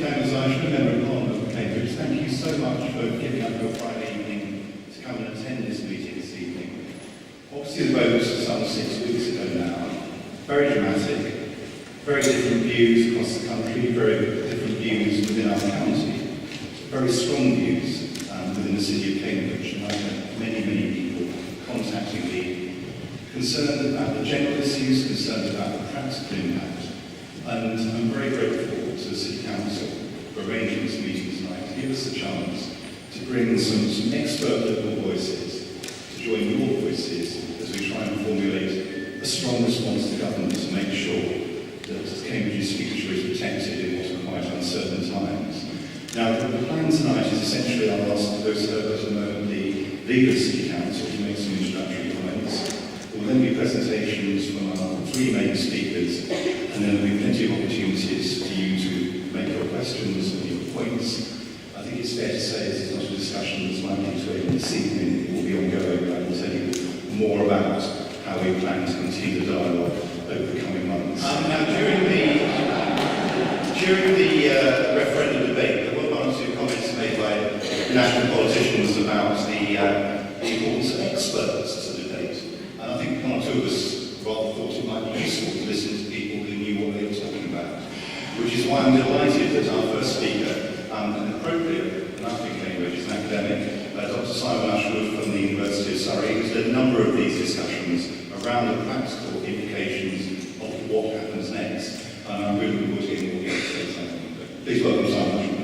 members, I should remember in Parliament of Cambridge. Thank you so much for giving up your Friday evening to come and attend this meeting this evening. Obviously the vote was some 6 weeks ago now. Very dramatic, very different views across the country, very different views within our county, very strong views within the city of Cambridge. And I've had many, many people contacting me, concerned about the general issues, concerned about the practical impact. And I'm very grateful to the City Council for arranging this meeting tonight to give us the chance to bring some expert local voices to join your voices as we try and formulate a strong response to government to make sure that Cambridge's future is protected in what are quite uncertain times. Now, the plan tonight is essentially I'll ask those who at the moment the leader of the City Council to make some introductory comments. There will then be presentations from our 3 main speakers, and then there will be plenty of opportunities for you to make your questions and your points. I think it's fair to say this is not a discussion that's likely to end this evening. It will be ongoing, but I will tell you more about how we plan to continue the dialogue over the coming months. Now, during the referendum debate, there were 1 or 2 comments made by national politicians about the importance of experts to the debate. And I think 1 or 2 of us rather thought it might be useful to listen to people who knew what they were talking about. Which is why I'm delighted that our first speaker, and appropriate, and I think Cambridge is an academic, Dr. Simon Ashwood from the University of Surrey, who's led a number of these discussions around the practical implications of what happens next. And I'm really looking forward to hearing what you have to say something. Please welcome Simon Ashwood.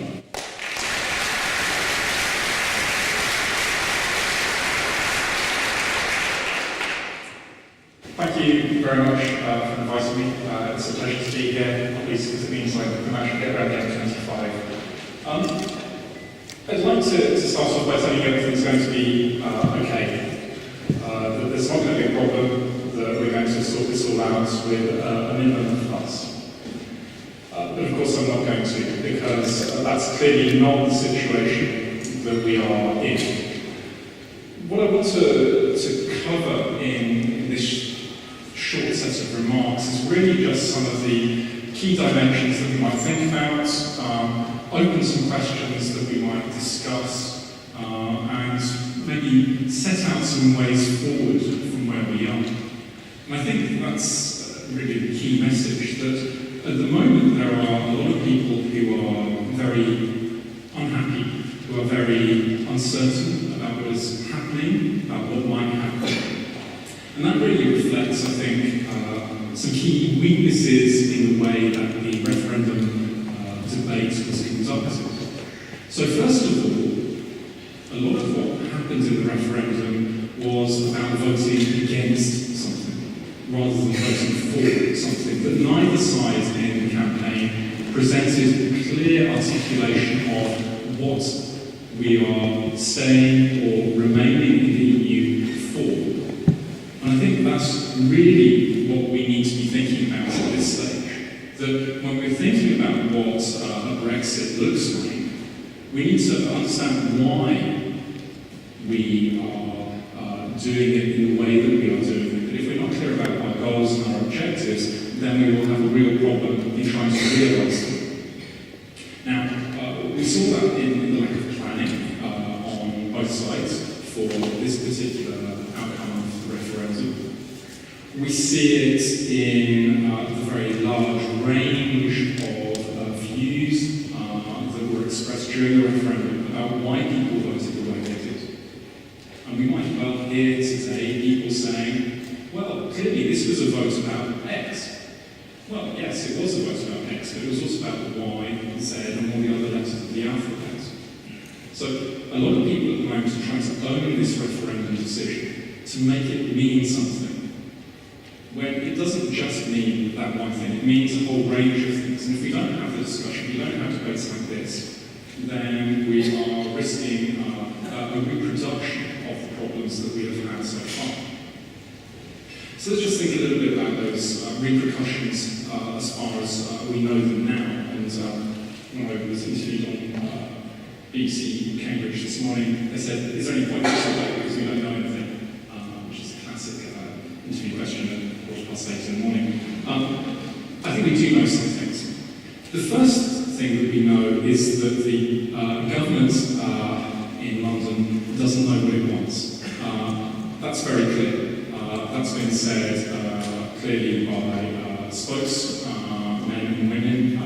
Thank you very much for inviting me. It's a pleasure to be here, not least because it means I can actually get around the M25. I'd like to start off by telling you everything's going to be okay. That there's not going to be a problem, that we're going to sort this all out with a minimum of fuss. But of course I'm not going to, because that's clearly not the situation that we are in. What I want to cover in this short set of remarks is really just some of the key dimensions that we might think about, open some questions that we might discuss, and maybe set out some ways forward from where we are. And I think that's really the key message, that at the moment there are a lot of people who are very unhappy, who are very uncertain about what is happening, about what might happen. And that really reflects, I think, some key weaknesses in the way that the referendum debate was conducted. So first of all, a lot of what happened in the referendum was about voting against something, rather than voting for something. But neither side in the campaign presented a clear articulation of what we are staying or remaining in the EU for. And I think that's really what we need to be thinking about at this stage. That when we're thinking about what a Brexit looks like, we need to understand why we are doing it in the way that we are doing it. But if we're not clear about our goals and our objectives, then we will have a real problem in trying to realise them. Now, we saw that in the lack of planning on both sides for this particular outcome of the referendum. We see it in the very large range of views that were expressed during the referendum about why people voted the way they did. And we might well hear today people saying, well, clearly this was a vote about X. Well, yes, it was a vote about X, but it was also about Y, Z, and all the other letters of the alphabet. So a lot of people at the moment are trying to own this referendum decision to make it mean something, when it doesn't just mean that one thing, it means a whole range of things. And if we don't have the discussion, we don't have debates like this, then we are risking a reproduction of the problems that we have had so far. So let's just think a little bit about those repercussions as far as we know them now. And when I was interviewed on BBC Cambridge this morning, they said, is there any point in this debate because we don't know anything? Which is a classic interview question at 8:15 in the morning. I think we do know some things. The first thing that we know is that the government in London doesn't know what it wants. That's very clear. That's been said clearly by spokesmen and women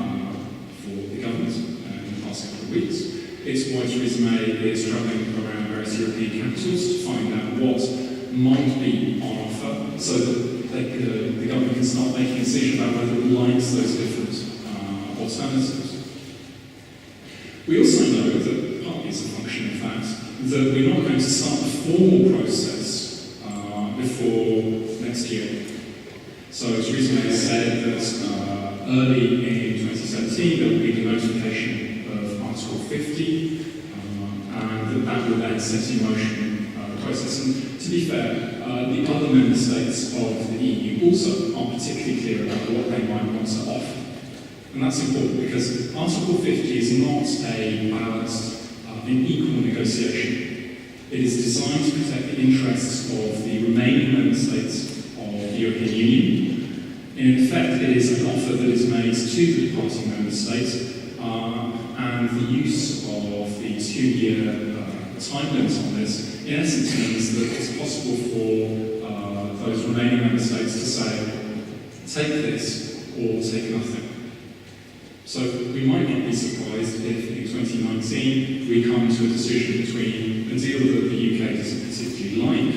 for the government in the past couple of weeks. It's why Theresa May is travelling around various European capitals to find out what might be on offer so that the government can start making a decision about whether it likes those different alternatives. We also know that, partly as a function of that, that we're not going to start the formal process before next year. So Theresa May said that early in 2017 there will be the notification of Article 50, and that will then set in motion the process. And to be fair, the other member states of the EU also aren't particularly clear about what they might want to offer. And that's important because Article 50 is not a balanced and equal negotiation. It is designed to protect the interests of the remaining member states of the European Union. In effect, it is an offer that is made to the departing member states, and the use of the 2-year time limit on this, in essence, means that it's possible for those remaining member states to say, take this or take nothing. So we might not be surprised if in 2019 we come to a decision between a deal that the UK doesn't particularly like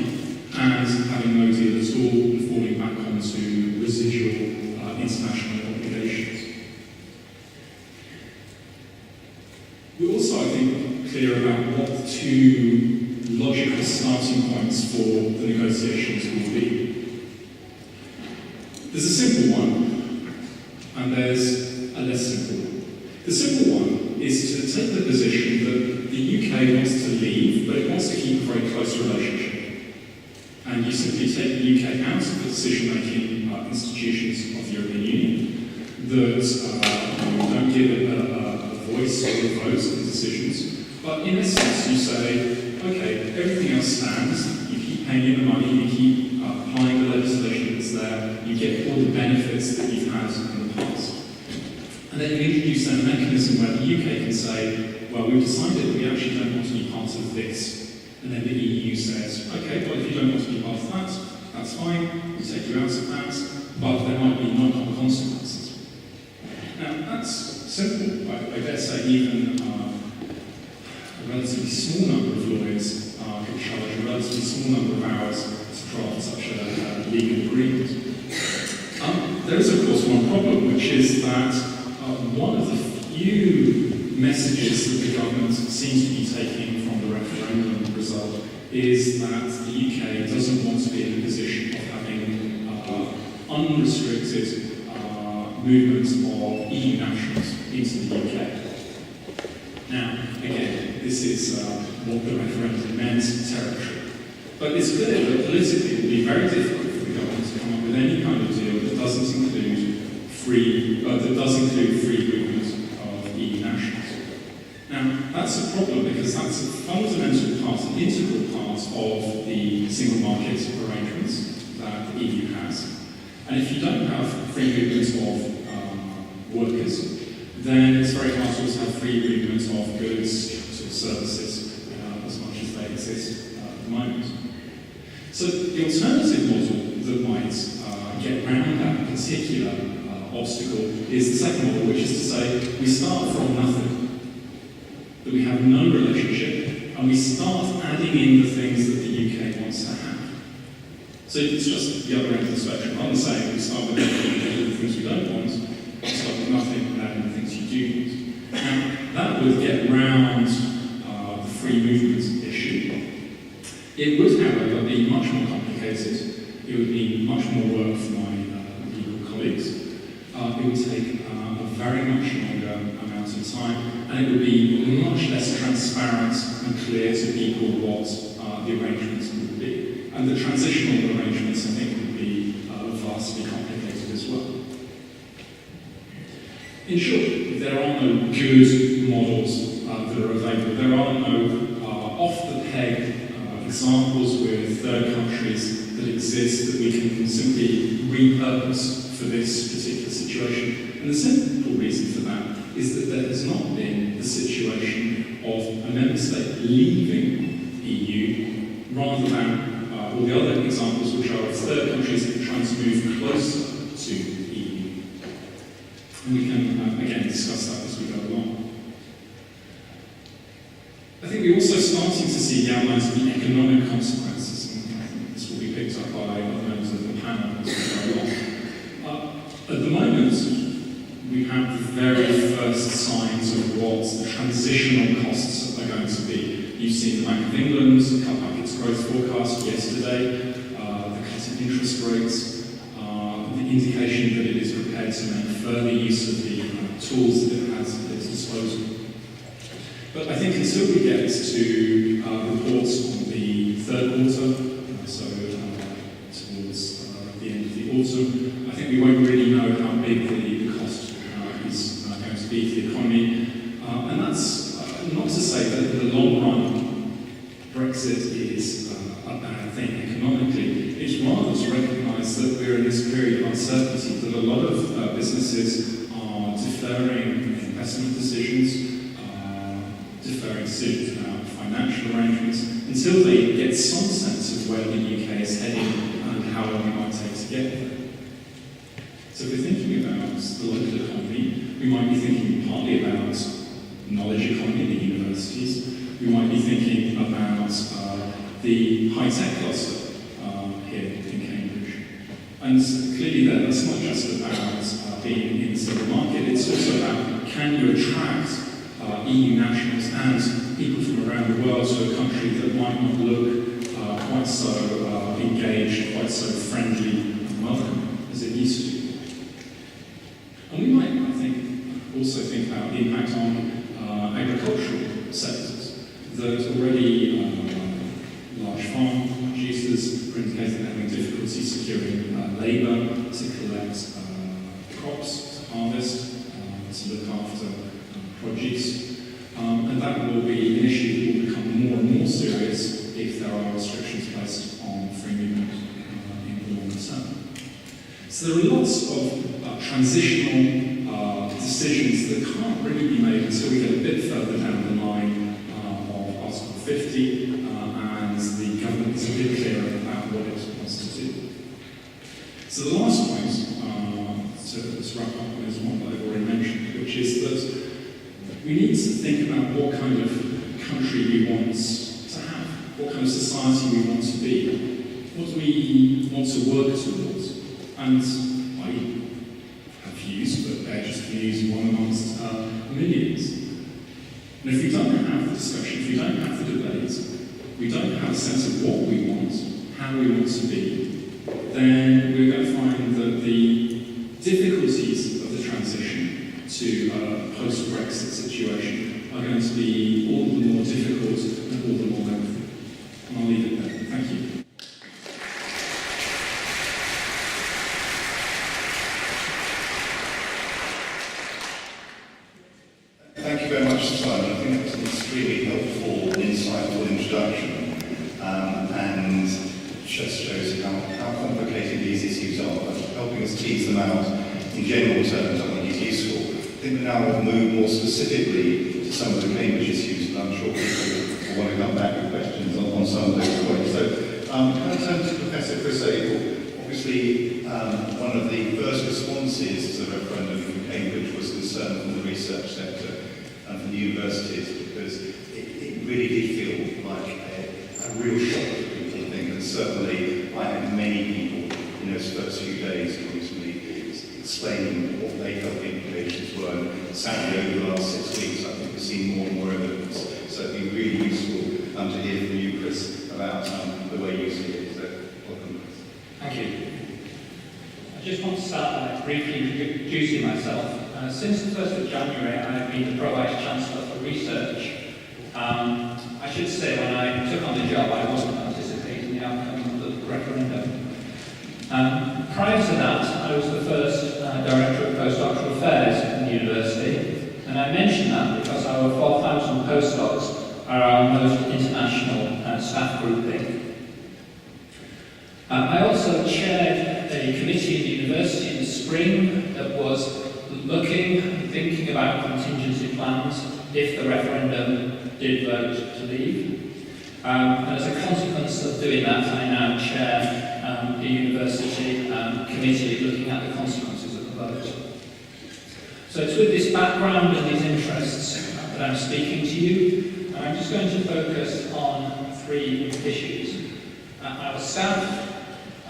and having no deal at all and falling back onto residual international obligations. We're also, I think, clear about what the two logical starting points for the negotiations will be. There's a simple one, and there's a less simple one. The simple one is to take the position that the UK wants to leave, but it wants to keep a very close relationship. And you simply take the UK out of the decision-making institutions of the European Union, that don't give it a voice or a vote in decisions, but in essence you say, okay, everything else stands, you keep paying in the money, you keep applying the legislation that's there, you get all the benefits that you've had in the past. And then you introduce a mechanism where the UK can say, well, we've decided that we actually don't want to be part of this. And then the EU says, okay, well, if you don't want to be part of that, that's fine, we'll take you out of that, but there might be knock-on consequences. Now, that's simple. I dare say even a relatively small number of lawyers could charge a relatively small number of hours to draft such a legal agreement. There is, of course, one problem, which is that one of the few messages that the government seems to be taking from the referendum result is that the UK doesn't want to be in a position of having unrestricted movement of EU nationals into the UK. Now, again, this is what the referendum meant, territory. But it's clear that politically it will be very difficult for the government to come up with any kind of deal that doesn't include free movement of EU nationals. Now, that's a problem because that's a fundamental part, an integral part of the single market arrangements that the EU has. And if you don't have free movement of workers, then it's very hard to also have free movement of goods, capital, services, as much as they exist at the moment. So the alternative model that might get around that particular obstacle is the second model, which is to say we start from nothing, that we have no relationship, and we start adding in the things that the UK wants to have. So it's just the other end of the spectrum. Rather than saying we start with everything and do the things we don't want, we start with nothing and add in the things you do want. Now, that would get around the free movement issue. It would, however, be much more complicated. It would be much more work for my legal colleagues. It would take a very much longer amount of time, and it would be much less transparent and clear to people what the arrangements would be. And the transitional arrangements, I think, would be vastly complicated as well. In short, there are no good models that are available. There are no off-the-peg examples with third countries that exist that we can simply repurpose for this particular situation. And the simple reason for that is that there has not been the situation of a member state leaving the EU, rather than all the other examples which are of third countries that are trying to move closer to the EU. And we can, again, discuss that as we go along. I think we're also starting to see the outlines of the economic consequences, and I think this will be picked up by other members of the panel as we go along. At the moment, we have the very first signs of what the transitional costs are going to be. You've seen the Bank of England cut back its growth forecast yesterday, the cut in interest rates, the indication that it is prepared to make further use of the tools that it has at its disposal. But I think until we get to reports on the third quarter, so towards the end of the autumn, I think we won't really know how big the cost is going to be to the economy. And that's not to say that in the long run, Brexit is a bad thing economically. It's rather to recognise that we're in this period of uncertainty, that a lot of businesses are deferring investment decisions, deferring decisions about financial arrangements, until they get some sense of where the UK is heading and how long it might take to get there. So if we're thinking about the local economy, we might be thinking partly about knowledge economy, the universities. We might be thinking about the high-tech cluster here in Cambridge. And clearly that's not just about being in the single market, it's also about can you attract EU nationals and people from around the world to a country that might not look quite so engaged, quite so friendly and welcome as it used to be. And we might, I think, also think about the impact on agricultural sectors. There's already large farm producers are indicating they're having difficulty securing labour to collect crops, to harvest, to look after produce. And that will be an issue that will become more and more serious if there are restrictions placed on free movement in the longer term. So there are lots of transitional decisions that can't really be made until we get a bit further down the line of Article 50 and the government is a bit clearer about what it wants to do. So the last point to wrap up on is one that I've already mentioned, which is that we need to think about what kind of country we want to have, what kind of society we want to be, what do we want to work towards. And I have views, but they're just views one amongst millions. And if we don't have the discussion, if we don't have the debate, we don't have a sense of what we want, how we want to be, then we're going to find that the difficulties of the transition to a post-Brexit situation are going to be all the more difficult and all the more lengthy. And I'll leave it there. Thank you. Thank you very much, Simon. I think that was an extremely helpful and insightful introduction, and just shows how complicated these issues are. But helping us tease them out in general terms, I think is useful. I think we now will move more specifically to some of the Cambridge issues, and I'm sure people will want to come back with questions on some of those points. So, can I turn to Professor Chris Abel? Obviously, one of the first responses to the referendum from Cambridge was concern from the research sector and from the universities, because it really did feel like a real shock to people, I think, and certainly I had many people in those first few days come to me explaining what they felt the implications were. And sadly, over the last 6 weeks, I think we've seen more and more evidence. So it'd be really useful to hear from you, Chris, about the way you see it. So, welcome, Chris. Thank you. I just want to start by briefly introducing myself. Since the 1st of January, I've been the Pro-Vice Chancellor for Research. I should say, when I took on the job, I wasn't anticipating the outcome of the referendum. Prior to that, I was the first Director of Postdoctoral Affairs in the university, and I mention that because our 4,000 postdocs are our most international staff grouping. I also chaired a committee in the university in the spring that was looking and thinking about contingency plans if the referendum did vote to leave. And as a consequence of doing that, I now chair the university committee looking at the consequences of the vote. So it's with this background and these interests that I'm speaking to you, and I'm just going to focus on 3 issues: our staff,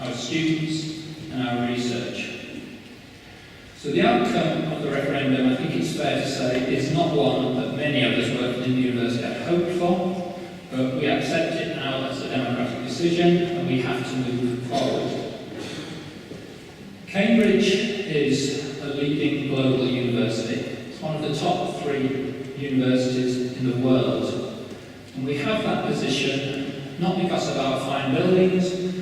our students, and our research. So the outcome of the referendum, I think it's fair to say, is not one that many of us working in the university had hoped for, but we accept it now as a democratic decision, and we have to move forward. Cambridge is a leading global university. It's one of the top 3 universities in the world. And we have that position not because of our fine buildings,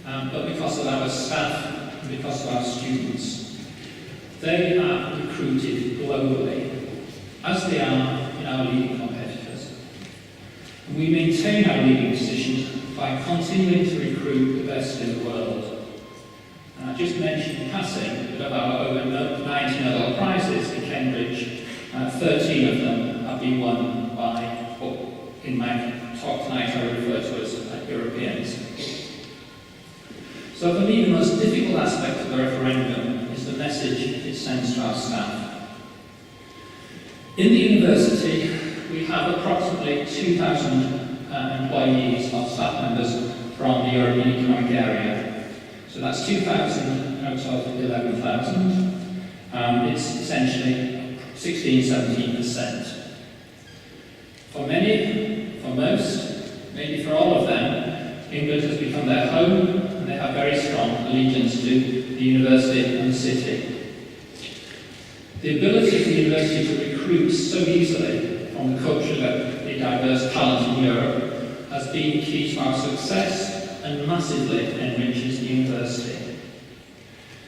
but because of our staff and because of our students. They are recruited globally, as they are in our leading competitors. And we maintain our leading position by continuing to recruit the best in the world. And I just mentioned in passing that of our over 90 Nobel Prizes in Cambridge, 13 of them have been won by what in my talk tonight I refer to as Europeans. So for me, the most difficult aspect of the referendum is the message it sends to our staff. In the university, we have approximately 2,000 employees or staff members from the European Economic Area. So that's 2,000 out of 11,000. It's essentially 16-17%. For many, for most, maybe for all of them, England has become their home, and they have very strong allegiance to the university and the city. The ability of the university to recruit so easily from the culturally diverse talent in Europe has been key to our success and massively enriches the university.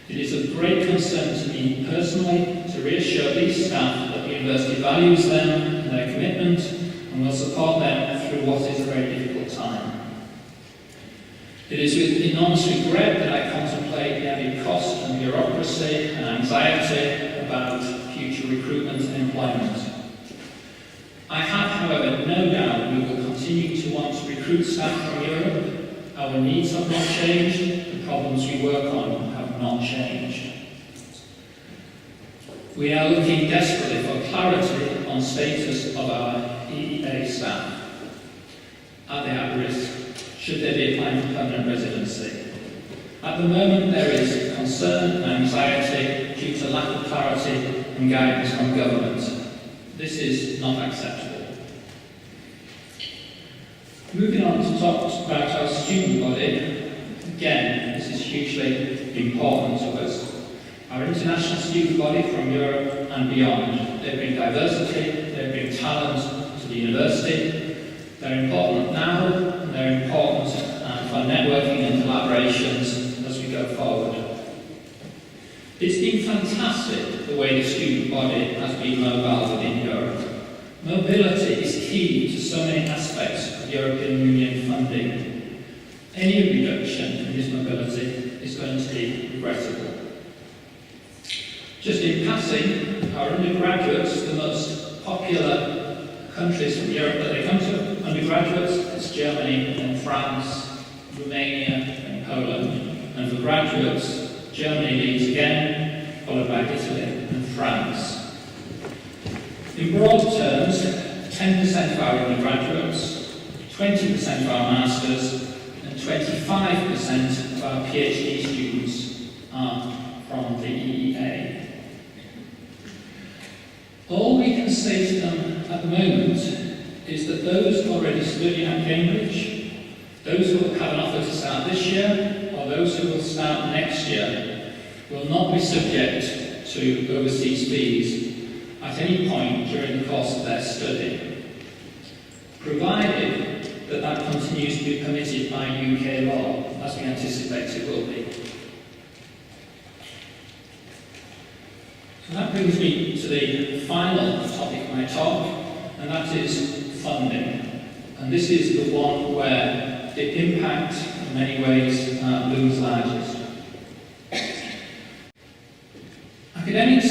It is of great concern to me personally to reassure these staff that the university values them and their commitment and will support them through what is a very difficult time. It is with enormous regret that I contemplate the added cost and bureaucracy and anxiety about future recruitment and employment. I have, however, no doubt we will continue to want to recruit staff from Europe. Our needs have not changed, the problems we work on have not changed. We are looking desperately for clarity on status of our EEA staff. Are they at risk? Should they be applying for permanent residency? At the moment, there is concern and anxiety due to lack of clarity and guidance from government. This is not acceptable. Moving on to talk about our student body, again, this is hugely important to us. Our international student body from Europe and beyond, they bring diversity, they bring talent to the university. They're important now, and they're important for networking and collaborations as we go forward. It's been fantastic the way the student body has been mobile within Europe. Mobility is key to so many aspects of European Union funding. Any reduction in this mobility is going to be regrettable. Just in passing, our undergraduates, the most popular countries from Europe that they come to, undergraduates, it's Germany and France, Romania and Poland. And for graduates, Germany leads again, followed by Italy and France. In broad terms, 10% of our undergraduates, 20% of our masters, and 25% of our PhD students are from the EEA. All we can say to them at the moment is that those already studying at Cambridge, those who have an offer to start this year, or those who will start next year, will not be subject to overseas fees at any point during the course of their study, provided that that continues to be permitted by UK law, as we anticipate it will be. So that brings me to the final topic of my talk, and that is funding. And this is the one where the impact, in many ways, looms largest. Academics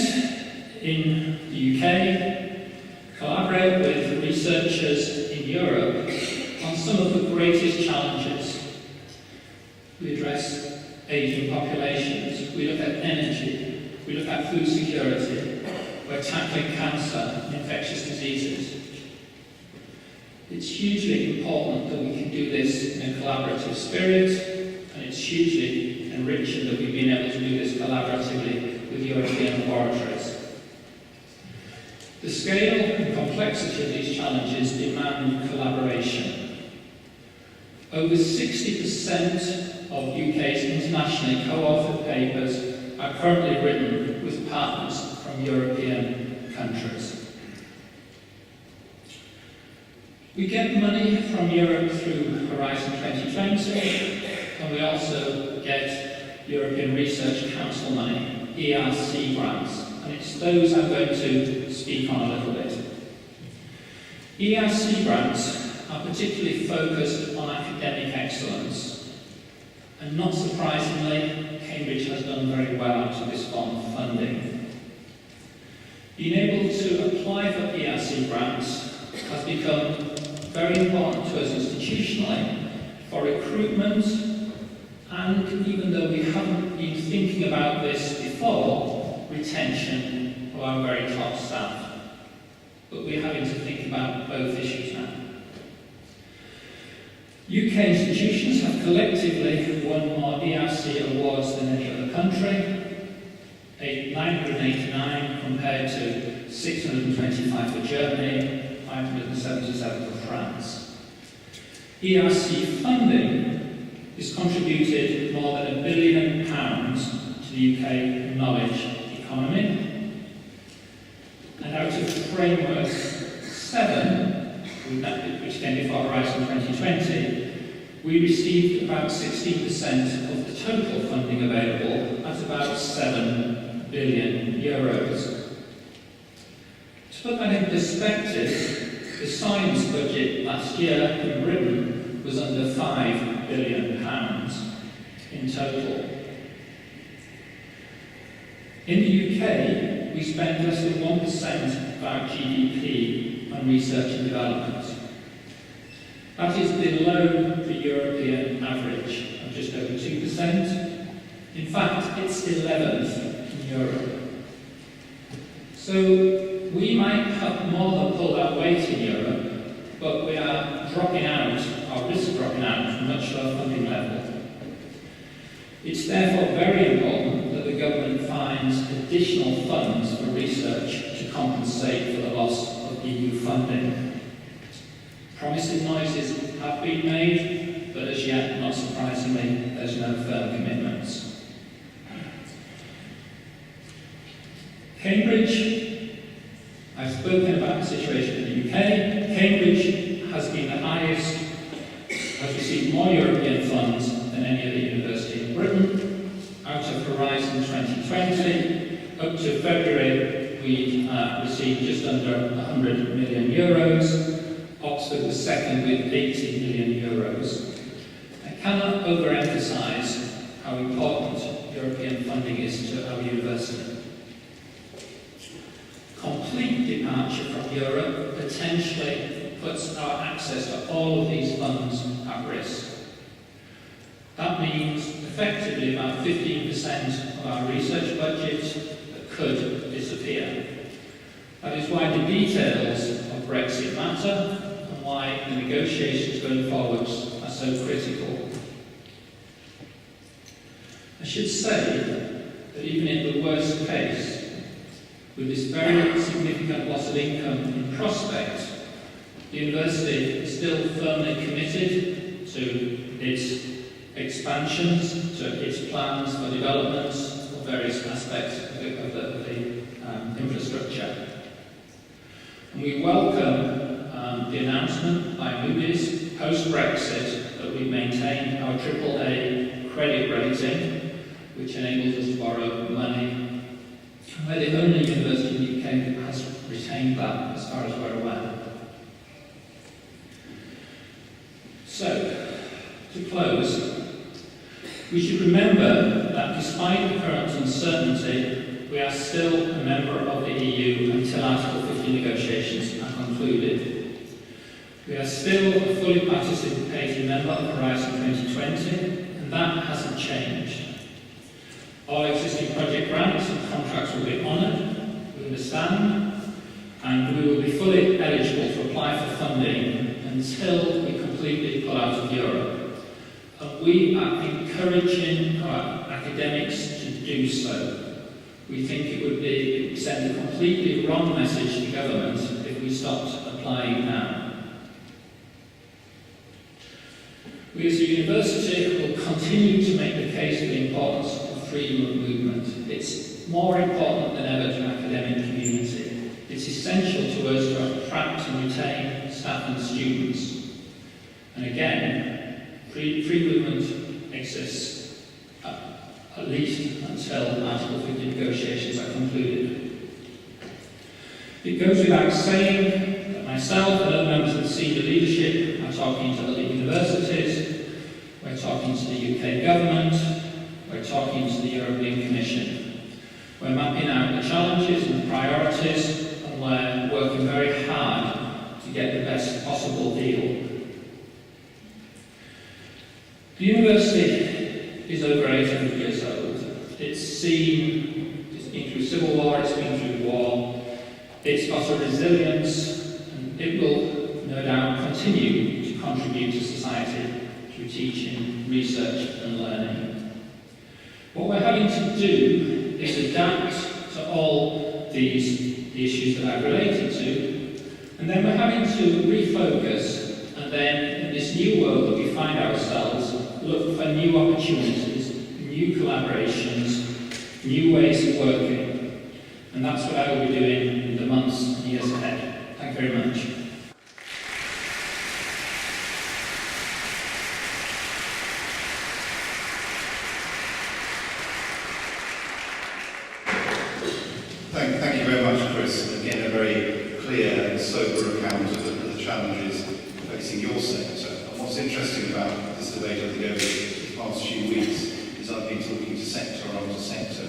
in the UK, collaborate with researchers in Europe on some of the greatest challenges. We address aging populations, we look at energy, we look at food security, we're tackling cancer and infectious diseases. It's hugely important that we can do this in a collaborative spirit, and it's hugely enriching that we've been able to do this collaboratively with European laboratories. The scale and complexity of these challenges demand collaboration. Over 60% of UK's internationally co-authored papers are currently written with partners from European countries. We get money from Europe through Horizon 2020, and we also get European Research Council money, ERC grants, and it's those I'm going to speak on a little bit. ERC grants are particularly focused on academic excellence, and not surprisingly, Cambridge has done very well out of this form of funding. Being able to apply for ERC grants has become very important to us institutionally for recruitment, and even though we haven't been thinking about this before, retention of our very top staff. But we're having to think about both issues now. UK institutions have collectively won more ERC awards than any other country, 989 compared to 625 for Germany, 577 for France. ERC funding has contributed more than £1 billion to the UK knowledge economy. And out of Framework 7, which came before Horizon 2020, we received about 16% of the total funding available at about €7 billion. To put that in perspective, the science budget last year in Britain was under £5 billion in total. In the UK, we spend less than 1% of our GDP on research and development. That is below the European average of just over 2%. In fact, it's 11th in Europe. So we might have more than pulled our weight in Europe, but we are dropping out, or risk dropping out, from much lower funding level. It's therefore very important that the government finds additional funds for research to compensate for the loss of EU funding. Promising noises have been made, but as yet, not surprisingly, there's no firm commitments. Cambridge, I've spoken about the situation in the UK. Cambridge has been the highest, has received more European funds than any other university in Britain. Out of Horizon 2020, up to February, we received just under €100 million. Oxford was second with €80 million. I cannot overemphasize how important European funding is to our university. Complete departure from Europe potentially puts our access to all of these funds at risk. That means effectively about 15% of our research budget that could disappear. That is why the details of Brexit matter and why the negotiations going forwards are so critical. I should say that even in the worst case, with this very significant loss of income in prospect, the university is still firmly committed to its expansions, to its plans for developments of various aspects of the infrastructure. And we welcome the announcement by Moody's post-Brexit that we maintain our AAA credit rating, which enables us to borrow money. We're the only university in the UK that has retained that, as far as we're aware. So, to close, we should remember that despite the current uncertainty, we are still a member of the EU until Article 50 negotiations are concluded. We are still a fully participating member of Horizon 2020, and that hasn't changed. All existing project grants and contracts will be honoured, we understand, and we will be fully eligible to apply for funding until we completely pull out of Europe. And we are encouraging our academics to do so. We think it would send a completely wrong message to government if we stopped applying now. We as a university will continue to make the case for the importance of freedom of movement. It's more important than ever to our academic community. It's essential to us to attract and retain staff and students. And again, free movement exists at least until Article 50 negotiations are concluded. It goes without saying that myself and other members of the senior leadership are talking to other universities, we're talking to the UK government, we're talking to the European Commission. We're mapping out the challenges and the priorities, and we're working very hard to get the best possible deal. The university is over 800 years old. It's been through civil war, it's been through war, it's got a resilience, and it will no doubt continue to contribute to society through teaching, research and learning. What we're having to do is adapt to all the issues that I've related to, and then we're having to refocus, and then in this new world that we find ourselves, look for new opportunities, new collaborations, new ways of working. And that's what I will be doing in the months and years ahead. Thank you very much. Thank you very much, Chris. Again, a very clear and sober account of the challenges facing your sector. And what's interesting about this debate, I think, over the past few weeks is I've been talking to sector after sector,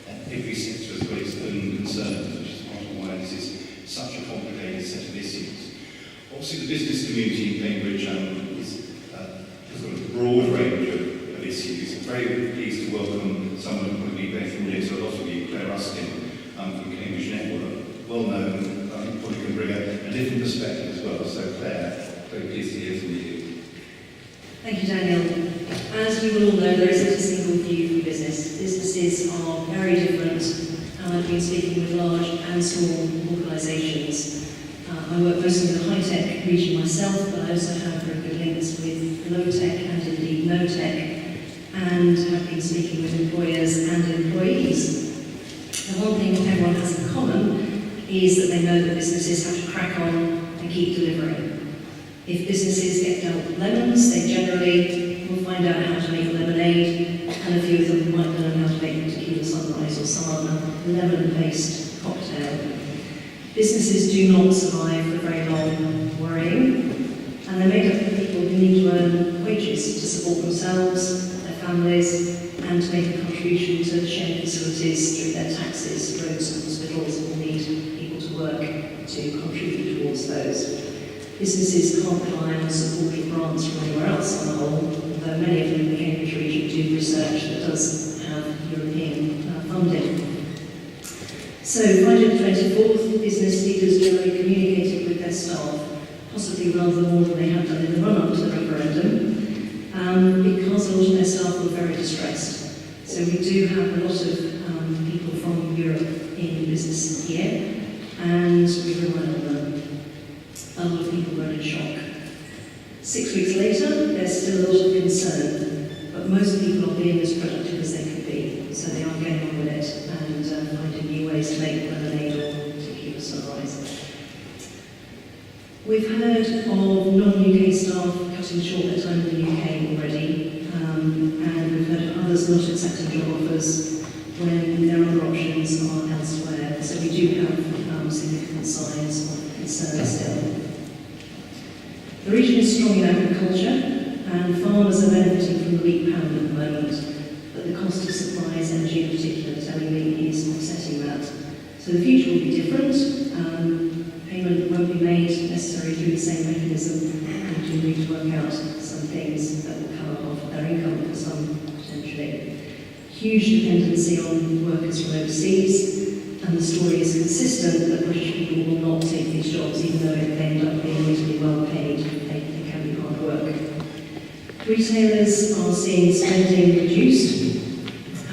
and every sector has got its own concerns, which is part of why this is such a complicated set of issues. Obviously, the business community in Cambridge has got a broad range of issues. I'm very pleased to welcome someone who will be very familiar to a lot of you, Claire Ruskin, from Cambridge Network, well known, I think probably can bring a different perspective as well. So Claire, very pleased to hear from you. Thank you, Daniel. As you will all know, there isn't a single view for business. Businesses are very different, and I've been speaking with large and small organisations. I work mostly in the high-tech region myself, but I also have very good links with low-tech and indeed no-tech, and have been speaking with employers and employees. The one thing everyone has in common is that they know that businesses have to crack on and keep delivering. If businesses get dealt lemons, they generally will find out how to make lemonade, and a few of them might learn how to make tequila sunrise or some other lemon-based cocktail. Businesses do not survive for very long worrying, and they're made up of people who need to earn wages to support themselves, their families, and to make a contribution to shared facilities through their taxes, roads and hospitals will need people to work to contribute towards those. Businesses can't rely on support or grants from anywhere else on the whole, although many of them in the Cambridge region do research that does have European funding. So, Friday the 24th, business leaders generally communicated with their staff, possibly rather more than they had done in the run-up to the referendum, because a lot of their staff were very distressed. So we do have a lot of people from Europe in business here, and we rely on them. A lot of people were in shock. 6 weeks later, there's still a lot of concern, but most people are being as productive as they could be, so they are getting on with it and finding new ways to make lemonade or tequila sunrise. We've heard of non-UK staff cutting short their time in the UK already, and we've heard of others not accepting job offers when their other options are elsewhere. So we do have significant signs of concern still. The region is strong in agriculture, and farmers are benefiting from the wheat pound at the moment. but the cost of supplies, energy in particular, telling me is offsetting that. So the future will be different. Payment won't be made necessarily through the same mechanism, and you need to work out some things that will cover half of their income for some, potentially. Huge dependency on workers from overseas, and the story is consistent that British people will not take these jobs, even though they end up being reasonably well paid. They can be hard work. Retailers are seeing spending reduced,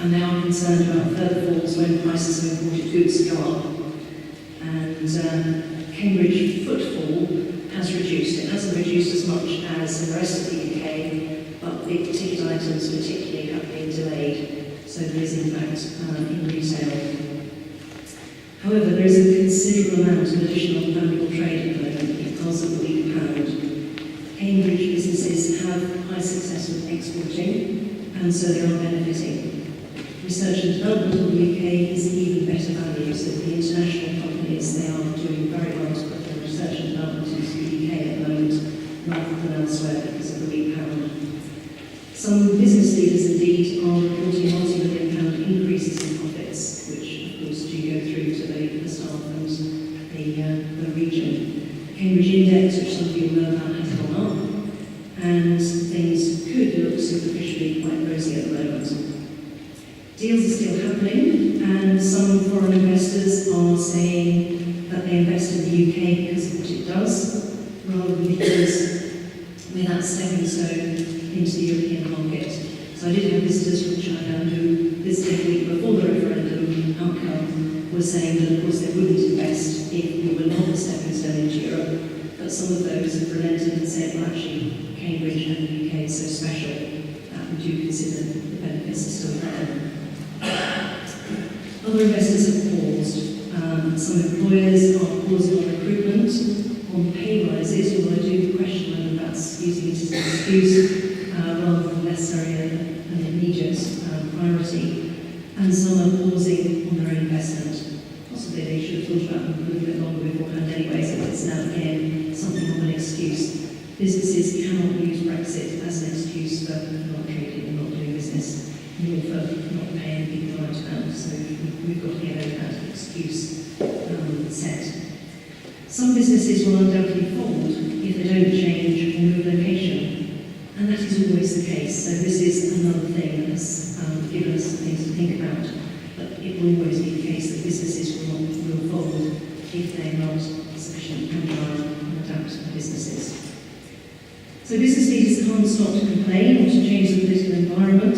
and now are concerned about further falls when prices of imported goods go up. And Cambridge footfall has reduced. It hasn't reduced as much as in the rest of the UK, but big ticket items particularly have been delayed. So there is impact in retail. However, there is a considerable amount of additional valuable trade at the moment because of the weak pound. Cambridge businesses have high success with exporting, and so they are benefiting. Research and development in the UK is even better value, so the international companies, they are doing very well to put their research and development into the UK at the moment, rather than elsewhere because of the weak pound. Some business leaders indeed are reporting multi-million-pound increases in profits, which of course do go through to the staff and the region. The Cambridge Index, which some people know about, has gone up, and things could look superficially quite rosy at the moment. Deals are still happening, and some foreign investors are saying that they invest in the UK because of what it does, rather than because we're that stepping stone into the European market. So I did have visitors from China who, visited a week before the referendum outcome, were saying that of course they wouldn't invest if we were not a stepping stone into Europe, but some of those have relented and said, well actually, Cambridge and the UK is so special that we do consider the benefits are still there. Other investors have paused. Some employers are pausing on recruitment, on pay rises, although I do question whether that's using it as an excuse rather than necessarily an immediate priority. And some are pausing on their own investment. Possibly they should have thought about them a little bit longer beforehand anyway, so it's now again something of an excuse. Businesses cannot use Brexit as an excuse for not trading and not doing business, nor for not paying people the right amount. So we've got to get over that excuse set. Some businesses will undoubtedly fold if they don't change or move location, and that is always the case. So this is another thing that has given us some things to think about. But it will always be the case that businesses will fold if they're not sufficiently agile and adapt to businesses. So business leaders can't stop to complain or to change the political environment.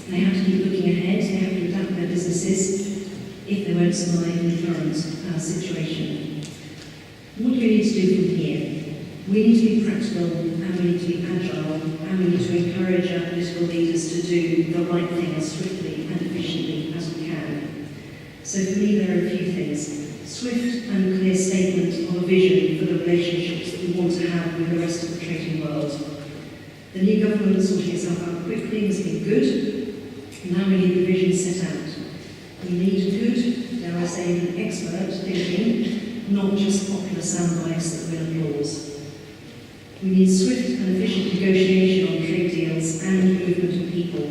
They have to keep looking ahead, they have to adapt their businesses if they won't survive in the current situation. What do we need to do from here? We need to be practical, and we need to be agile, and we need to encourage our political leaders to do the right thing as swiftly and efficiently as we can. So for me there are a few things. Swift and clear statement of a vision for the relationships that we want to have with the rest of the trading world. The new government sorting itself out quickly has been good. Now we need the vision set out. We need good, dare I say, expert thinking, not just popular soundbites that win applause. We need swift and efficient negotiation on trade deals and movement of people.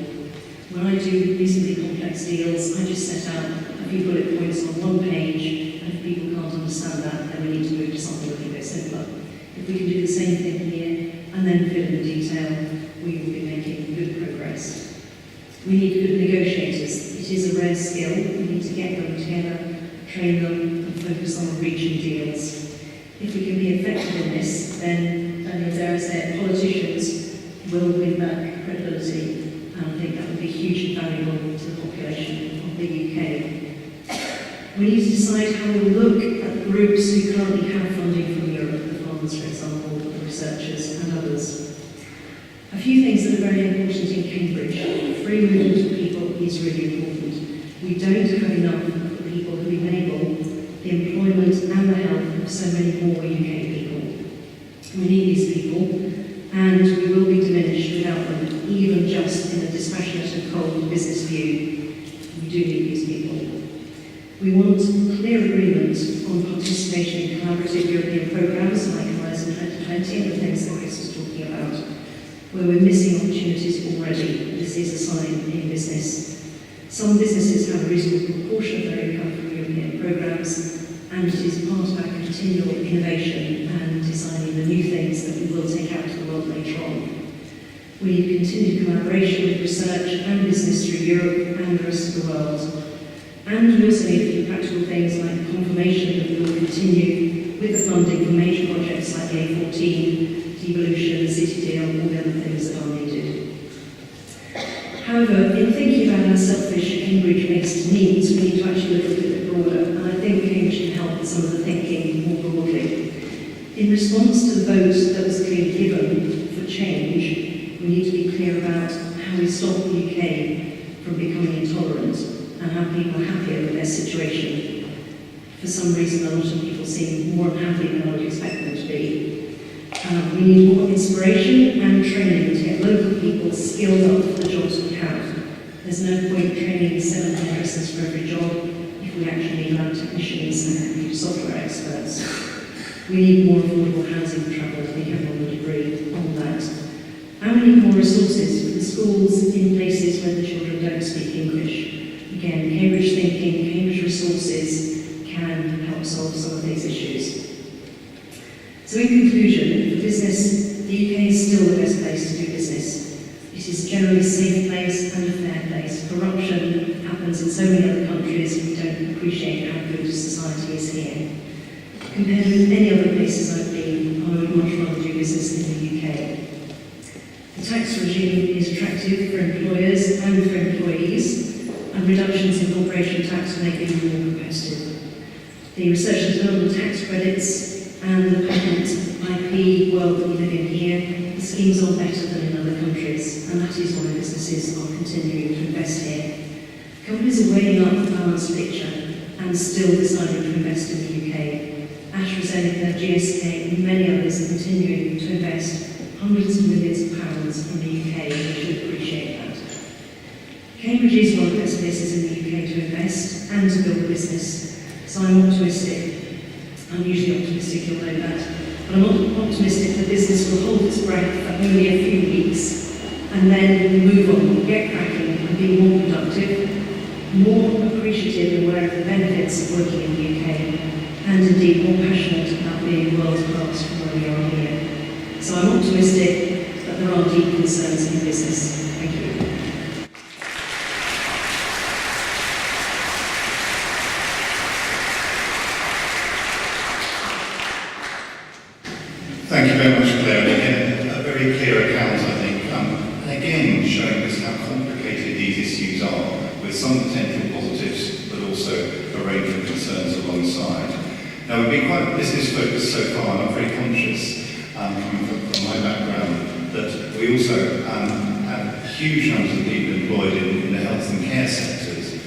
When I do reasonably complex deals, I just set out a few bullet points on one page, and if people can't understand that, then we need to move to something a little bit simpler. If we can do the same thing here, and then fill in the detail, we will be making good progress. We need good negotiators. It is a rare skill. We need to get them together, train them, and focus on reaching deals. If we can be effective in this, then, dare I say, politicians will win back credibility, and I think that would be hugely valuable to the population of the UK. We need to decide how we look at the groups who currently have funding from Europe, the farmers, for example, the researchers, and others. A few things that are very important in Cambridge. Free movement of people is really important. We don't have enough of the people who enable the employment and the health of so many more UK people. We need these people, and we will be diminished without them, even just in a dispassionate and cold business view. We do need these people. We want clear agreement on participation in collaborative European programmes like Horizon 2020 and the things that Chris was talking about. where we're missing opportunities already. This is a sign in business. Some businesses have a reasonable proportion of their income from European programmes, and it is part of our continual innovation and designing the new things that we will take out to the world later on. We need continued collaboration with research and business through Europe and the rest of the world. And we also need a few practical things like confirmation that we will continue with the funding for major projects like the A14, devolution, City Deal, all the other things that are needed. However, in thinking about how selfish Cambridge-based needs, we need to actually look a little bit broader, and I think Cambridge can help with some of the thinking more broadly. In response to the vote that was clearly given for change, we need to be clear about how we stop the UK from becoming intolerant and how people are happier with their situation. For some reason, a lot of people seem more unhappy than I would expect them to be. We need more inspiration and training to get local people skilled up for the jobs we have. There's no point training 7 hairdressers for every job if we actually need lab technicians and computer software experts. We need more affordable housing for travel, I think everyone would agree on that. And we need more resources for the schools in places where the children don't speak English. Again, Cambridge thinking, Cambridge resources can help solve some of these issues. So in conclusion, for business, the UK is still the best place to do business. It is generally a safe place and a fair place. Corruption happens in so many other countries, we don't appreciate how good society is here. Compared with any other places I've been, I would much rather do business in the UK. The tax regime is attractive for employers and for employees, and reductions in corporation tax will make it even more competitive. The research has done on tax credits and the patent IP world that we live in here, the schemes are better than in other countries, and that is why businesses are continuing to invest here. Companies are weighing up the balanced picture and still deciding to invest in the UK. AstraZeneca, GSK and many others are continuing to invest hundreds of millions of pounds in the UK, and we should appreciate that. Cambridge is one of the best places in the UK to invest and to build a business, so I'm optimistic. I'm usually optimistic, you'll know that, but I'm optimistic that business will hold its breath for only a few weeks, and then we move on, get cracking and be more productive, more appreciative and aware of the benefits of working in the UK, and indeed more passionate about being world class from where we are here. So I'm optimistic, but there are deep concerns in business. Thank you. Thank you very much, Claire. And again, a very clear account, I think, and again showing us how complicated these issues are, with some potential positives, but also a range of concerns alongside. Now, we've been quite business-focused so far, and I'm very conscious, coming from my background, that we also have huge numbers of people employed in the health and care sectors,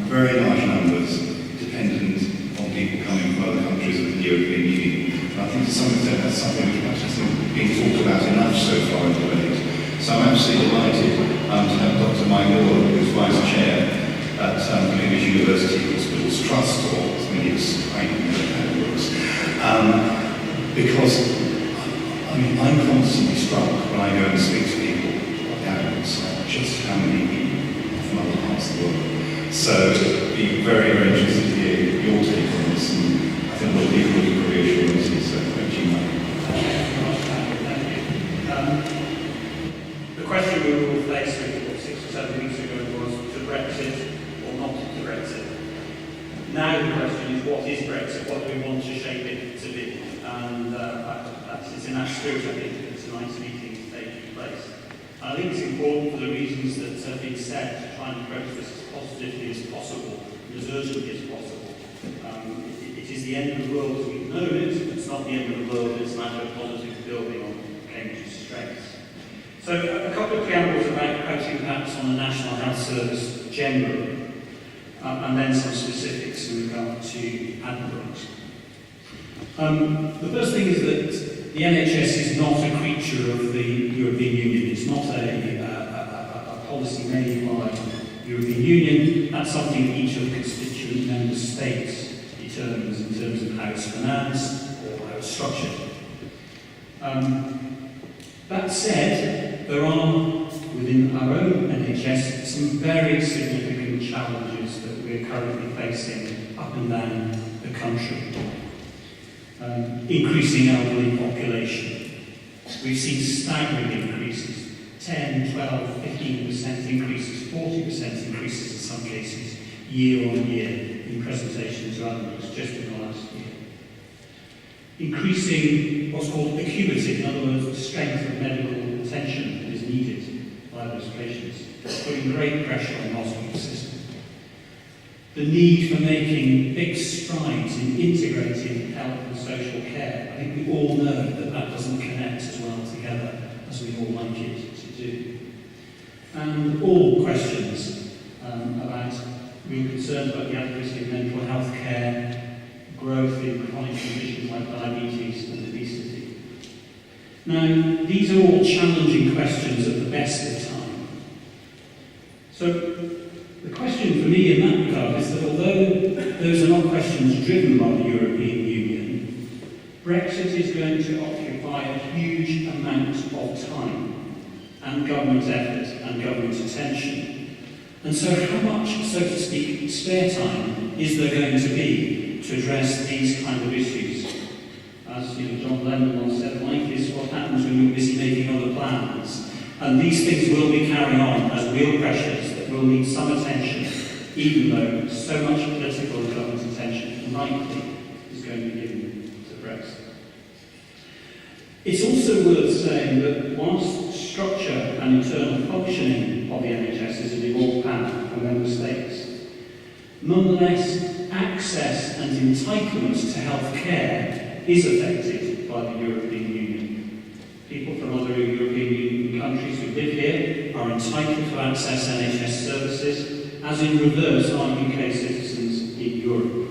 very large numbers dependent on people coming from other countries of the European Union. I think to some extent that's something which perhaps hasn't been talked about enough so far in the debate. So I'm absolutely delighted to have Dr. Mike Moore, who's Vice Chair at Cambridge University Hospitals Trust, or as many as I know works. Because, I mean, I'm constantly struck when I go and speak to people outside just how many people from other parts of the world. So I'd be very, very interested to hear your take on this, and I think we'll leave with your reassurances. So thank you, Mike. The question we were all faced with 6 or 7 weeks ago was to Brexit or not to Brexit. Now the question is, what is Brexit? What do we want to shape it to be? And it's in that spirit, I think, that tonight's meeting is taking place. And I think it's important for the reasons that have been said to try and approach this as positively as possible, as urgently as possible. It is the end of the world as we've known it. It's not the end of the world, it's a matter of positive building on Cambridge's strengths. So a couple of preambles about how to impact on the National Health Service generally, and then some specifics in regard to Admirals. The first thing is that the NHS is not a creature of the European Union. It's not a policy made by the European Union. That's something that each of the constituent member states determines in terms of how it's financed or how it's structured. That said, there are, within our own NHS, some very significant challenges that we're currently facing up and down the country. Increasing elderly population. We've seen staggering increases, 10, 12, 15% increases, 40% increases in some cases, year on year in presentation to adults just in the last year. Increasing what's called acuity, in other words, the strength of medical attention that is needed by those patients, putting great pressure on the hospital system. The need for making big strides in integrating health and social care. I think we all know that that doesn't connect as well together as we'd all like it to do. And all questions about real concerns about the adequacy of mental health care, growth in chronic conditions like diabetes and obesity. Now, these are all challenging questions at the best of time. So, the question for me in that regard is that although those are not questions driven by the European Union, Brexit is going to occupy a huge amount of time and government effort and government attention. And so how much, so to speak, spare time is there going to be to address these kind of issues? As John Lennon once said, life is what happens when you're busy making other plans. And these things will be carrying on as real pressures that will need some attention, even though so much political and government attention likely is going to be given to Brexit. It's also worth saying that whilst structure and internal functioning of the NHS is an evolved path for member states, nonetheless, access and entitlement to health care is affected by the European Union. People from other European Union countries who live here are entitled to access NHS services, as in reverse are UK citizens in Europe.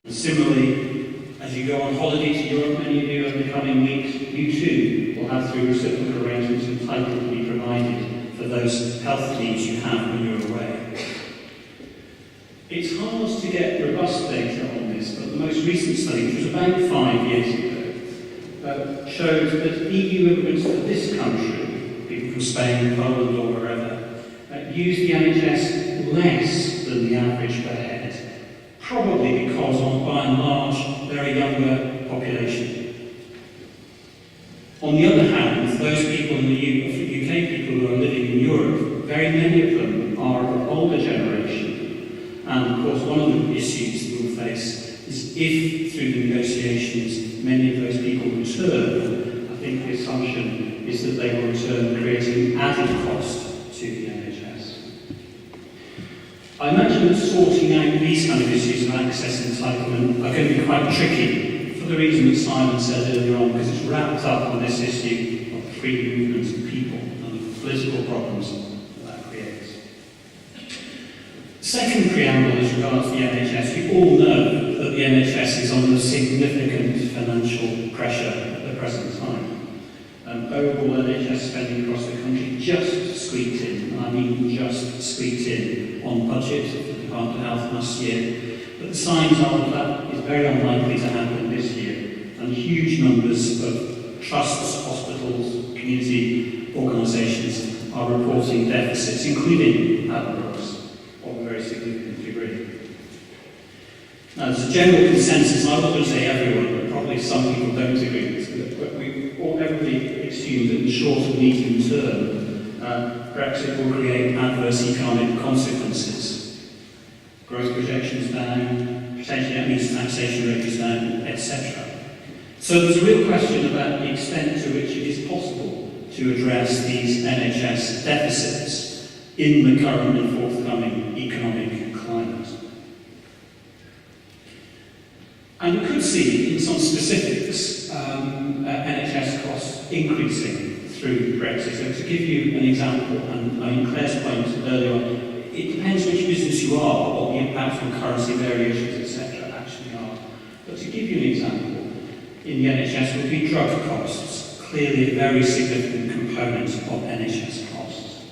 And similarly, as you go on holiday to Europe, many of you over the coming weeks, you too will have through reciprocal arrangements entitled to be provided for those health needs you have when you're away. It's hard to get robust data on this, but the most recent study, which was about 5 years ago, showed that EU immigrants to this country, people from Spain, Poland or wherever, use the NHS less than the average per head, probably because of, by and large, their younger population. On the other hand, those people in the UK people who are living in Europe, very many of them are of older generation. And of course, one of the issues we will face is if, through the negotiations, many of those people return, I think the assumption is that they will return creating added cost to the NHS. I imagine that sorting out these kind of issues of access and entitlement are going to be quite tricky for the reason that Simon said earlier on, because it's wrapped up on this issue of free movement of people and the political problems that creates. Second preamble as regards the NHS, we all know that the NHS is under significant financial pressure at the present time. Overall NHS spending across the country just squeaked in, and I mean just squeaked in, on budget for the Department of Health last year. But the signs are that is very unlikely to happen this year, and huge numbers of trusts, hospitals, community organisations are reporting deficits, including Admirals, of a very significant degree. Now, there's a general consensus, I wouldn't say everyone, but probably some people don't agree with this, but everybody assumes that in the short and medium term, Brexit will create adverse economic consequences. Growth projections down, potentially that means taxation rate is down, etc. So there's a real question about the extent to which it is possible to address these NHS deficits in the current and forthcoming economic climate. And we could see, in some specifics, NHS costs increasing through Brexit. So to give you an example, and I mean Claire's point earlier on, it depends which business you are, what the impact on currency variations, etc. actually are. But to give you an example, in the NHS would be drug costs, clearly a very significant component of NHS costs.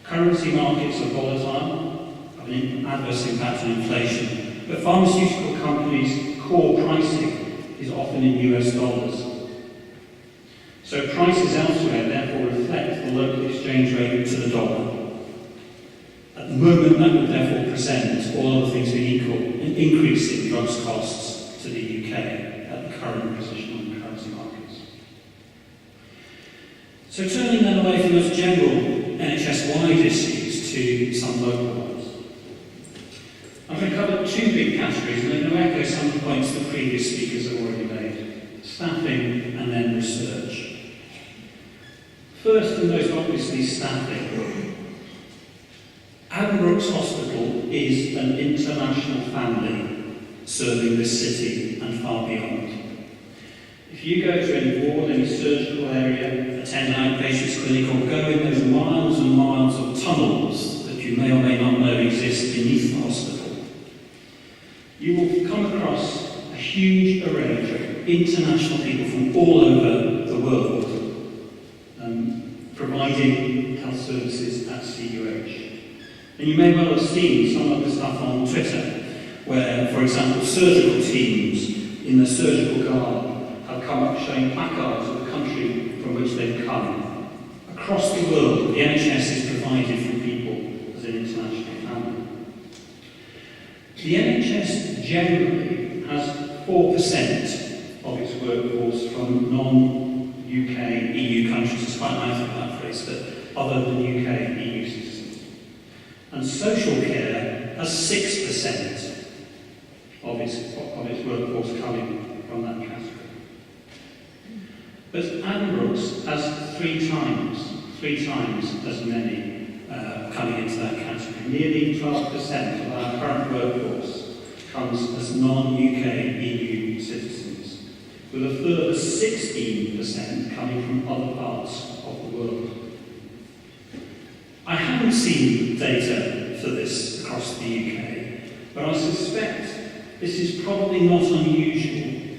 Currency markets are volatile, have an adverse impact on inflation, but pharmaceutical companies' core pricing is often in US dollars. So prices elsewhere therefore reflect the local exchange rate to the dollar. At the moment, that would therefore present, all other things being equal, an increase in drugs costs to the UK at the current position on the currency markets. So turning then away from those general NHS-wide issues to some local ones. I'm going to cover two big categories, and I'm going to echo some of the points the previous speakers have already made: staffing and then research. First and most obviously, staffing. Addenbrooke's Hospital is an international family serving this city and far beyond. If you go to any ward, any surgical area, attend an outpatients clinic, or go in those miles and miles of tunnels that you may or may not know exist beneath the hospital, you will come across a huge array of international people from all over the world providing health services at CUH. And you may well have seen some of the stuff on Twitter, where, for example, surgical teams in the surgical garb have come up showing placards of the country from which they've come. Across the world, the NHS is provided for people as an international family. The NHS generally has 4% of its workforce from non-UK, EU countries. It's quite nice with that phrase, but other than UK, EU citizens. And social care has 6% of its workforce coming from that category. But Addenbrooke's has three times as many coming into that category. Nearly 12% of our current workforce comes as non-UK EU citizens, with a further 16% coming from other parts of the world. I haven't seen data for this across the UK, but I suspect this is probably not unusual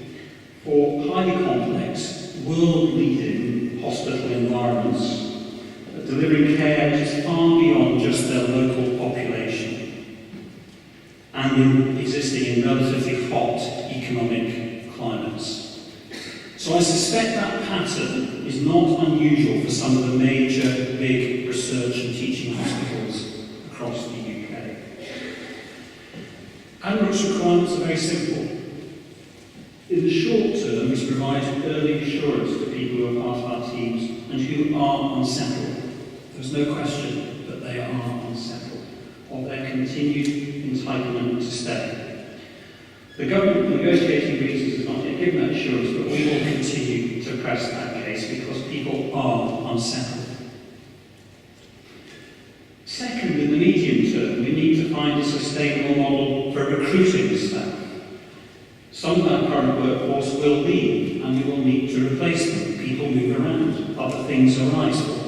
for highly complex, world-leading hospital environments delivering care which is far beyond just their local population and existing in relatively hot economic climates. So I suspect that pattern is not unusual for some of the major big research and teaching hospitals across the UK. Addenbrooke's requirements are very simple. In the short term, it's provided early assurance to people who are part of our teams and who are unsettled. There's no question that they are unsettled, of their continued entitlement to stay. The government negotiating reasons has not yet given that assurance, but we will continue to press that case because people are unsettled. Second, in the medium term, we need to find a sustainable model for recruiting staff. Some of our current workforce will leave, and we will need to replace them. People move around, other things arise for them.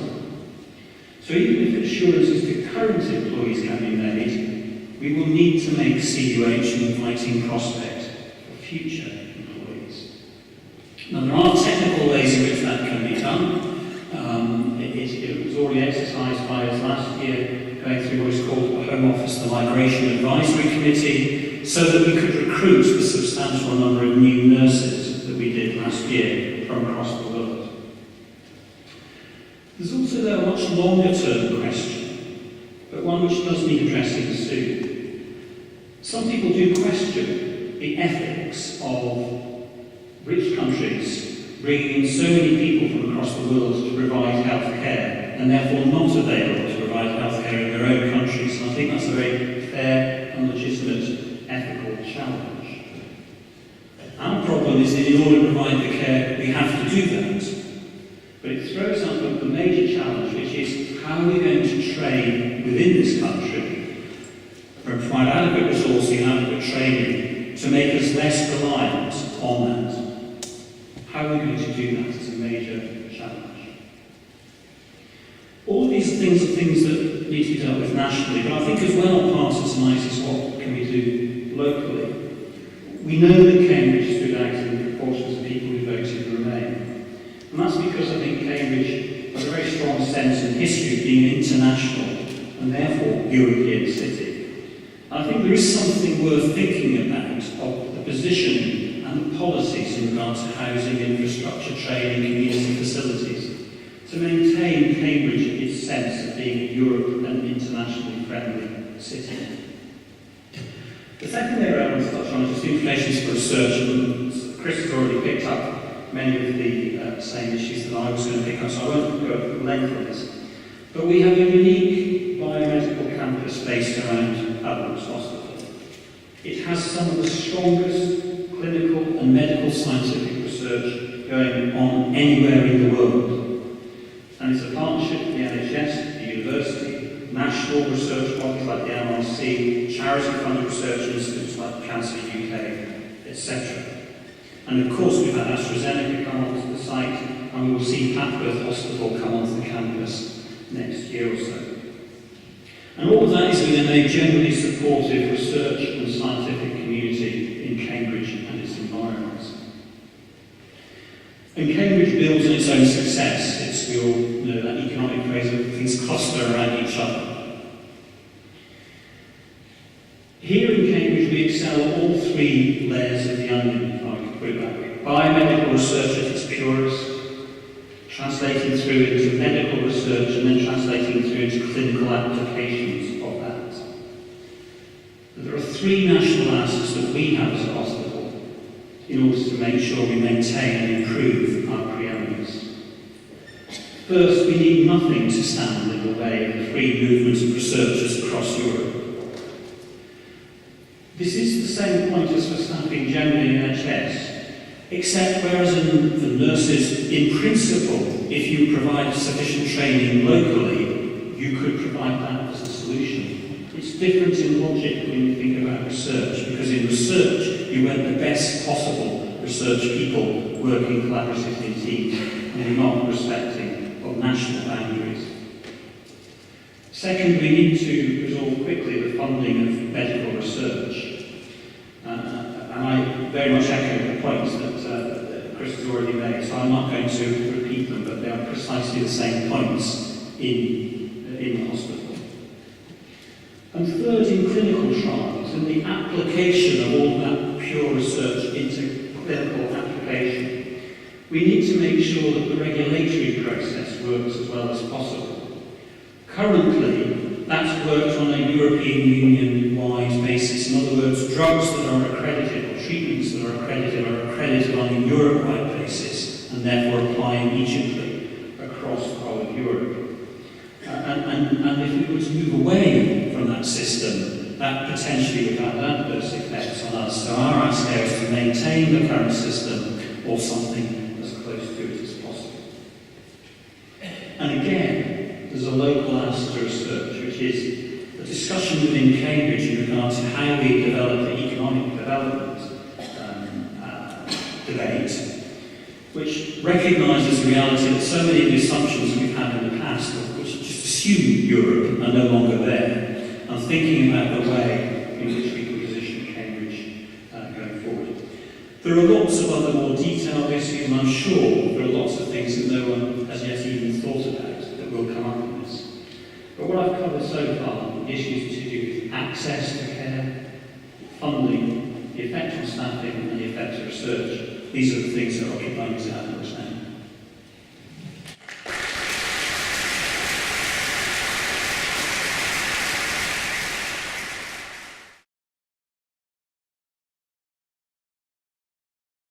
So even if assurances to current employees can be made, we will need to make CUH an inviting prospect for future employees. Now, there are technical ways in which that can be done. It was already exercised by us last year, going through what is called the Home Office, the Migration Advisory Committee, so that we could recruit the substantial number of new nurses that we did last year from across the world. There's also though a much longer term question, but one which does need addressing soon. Some people do question the ethics of rich countries bringing in so many people from across the world to provide health care and therefore not available to provide health care in their own countries. And I think that's a very fair and legitimate ethical challenge. Our problem is that in order to provide the care, we have to do that. But it throws up the major challenge, which is how are we going to train within this country, or provide adequate resourcing and adequate training to make us less reliant on that. How are we going to do that is a major challenge. All of these things are things that need to be dealt with nationally, but I think as well part of tonight is what can we do locally. We know that Cambridge stood out in the proportions of people who voted to remain. And that's because I think Cambridge has a very strong sense and history of being an international and therefore European city. And I think there is something worth thinking about of the position and the policies in regard to housing, infrastructure, training, community facilities to maintain Cambridge its sense of being a Europe and internationally friendly city. The second area I want to touch on is just implications for research, and Chris has already picked up many of the same issues that I was going to pick up, so I won't go at length on this. But we have a unique biomedical campus based around Admiral's Hospital. It has some of the strongest clinical and medical scientific research going on anywhere in the world. And it's a partnership with the NHS, the university, national research bodies like the MRC, charity-funded research institutes like Cancer UK, etc. And of course we've had AstraZeneca come onto the site, and we will see Papworth Hospital come onto the campus next year or so. And all of that is within a generally supportive research and scientific community in Cambridge and its environs. And Cambridge builds on its own success. We all know that economic phrase of things cluster around each other. Here in Cambridge we excel at all three layers of the onion, if I can put it that way. Biomedical research at its purest, translating through into medical research and then translating through into clinical applications of that. But there are three national asks that we have as a hospital in order to make sure we maintain and improve our preeminence. First, we need nothing to stand in the way of the free movement of researchers across Europe. This is the same point as for staffing generally in NHS, except whereas for nurses, in principle, if you provide sufficient training locally, you could provide that as a solution. It's different in logic when you think about research, because in research, you want the best possible research people working collaboratively in teams, and you're not respecting of national boundaries. Second, we need to resolve quickly the funding of medical research. And I very much echo the points that Chris has already made, so I'm not going to repeat them, but they are precisely the same points in the hospital. And third, in clinical trials, and the application of all that pure research into clinical application, we need to make sure that the regulatory process works as well as possible. Currently, that's worked on a European Union-wide basis. In other words, drugs that are accredited or treatments that are accredited on a Europe-wide basis and therefore apply immediately across the whole of Europe. And if we were to move away from that system, that potentially would have adverse effects on us. So our ask here is to maintain the current system or something as close to it as possible. And again, there's a local ask to research, which is a discussion within Cambridge in regard to how we develop the economic development debate, which recognises the reality that so many of the assumptions we've had in the past, which just assume Europe, are no longer there, and thinking about the way in which we can position Cambridge going forward. There are lots of other more detailed issues, and I'm sure there are lots of things that no one has yet even thought about that will come up in this. But what I've covered so far, issues to do with access to care, funding, the effect on staffing, and the effect of research, these are the things that occupy us at